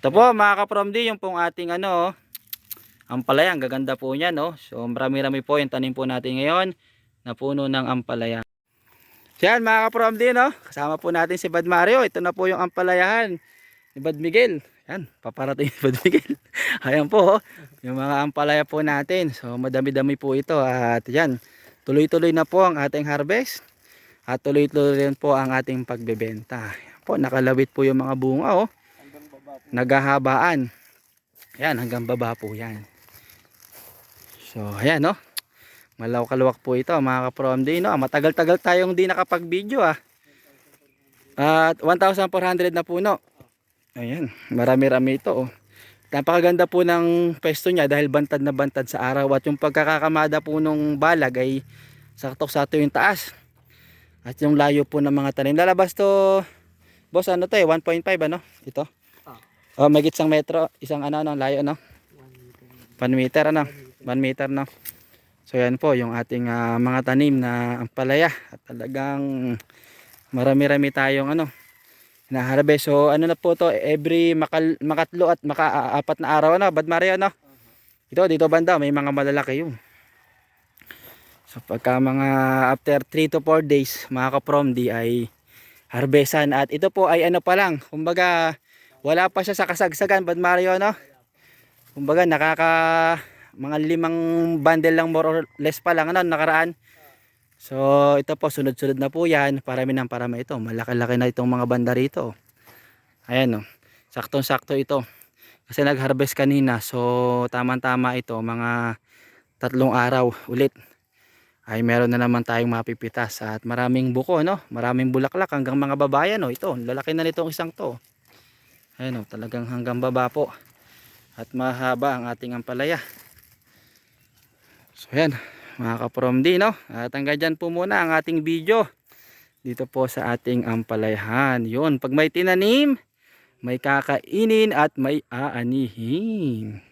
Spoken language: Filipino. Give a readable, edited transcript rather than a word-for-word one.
Ito po mga ka-Promdi, yung pong ating ano, ampalaya. Ang gaganda po niya, no? So marami-rami po yung tanim po natin ngayon na puno ng ampalaya. So yan mga ka-Promdi, no? Kasama po natin si Bad Mario. Ito na po yung ampalayahan ni Bad Miguel. Yan, paparating ni Bad Miguel. Ayan po, oh, yung mga ampalaya po natin. So madami-dami po ito. At yan, tuloy-tuloy na po ang ating harvest. At tuloy-tuloy rin po ang ating pagbebenta. Yan po, nakalawit po yung mga bunga, oh. Naghahabaan. Ayan, hanggang baba po yan. So ayan, no? Malawak-lawak po ito mga ka-Promdi, no? Matagal-tagal tayong di nakapag-video, ah. At 1,400 na puno. Ayan, marami-rami ito, oh. Napakaganda po ng pwesto niya dahil bantad na bantad sa araw. At yung pagkakakamada po nung balag ay sakto-sakto yung taas. At yung layo po ng mga tanim. Lalabas to, boss, ano to eh, 1.5 ano? Ito. Oh, may isang metro, isang ano, layo, no? 1 meter, ano? 1 meter, no? So yan po yung ating mga tanim na ampalaya. At talagang marami-rami tayong ano, na-harvest. So ano na po to, every makatlo at makaapat na araw, ano, Bad Mario, no? Ito, dito banda, may mga malalaki yun. So pagka mga after 3 to 4 days, mga ka-Promdi ay harvestan. At ito po ay ano pa lang, kumbaga wala pa siya sa kasagsagan, Bad Mario, no? Kumbaga mga 5 bundle lang more or less pa lang, ano, nakaraan. So ito po, sunod-sunod na po yan. Parami ng parami ito. Malaki-laki na itong mga banda rito. Ayan, no? Saktong-sakto ito. Kasi nag-harvest kanina. So tamang-tama ito. Mga 3 araw ulit ay meron na naman tayong mapipitas. At maraming buko, no? Maraming bulaklak hanggang mga babayan, no? Ito, lalaki na nitong isang to. Ayan, no? Talagang hanggang baba po. At mahaba ang ating ampalaya. So yan mga ka-Promdi, no? At hanggang dyan po muna ang ating video dito po sa ating ampalayahan. Yun, pag may tinanim, may kakainin at may aanihin.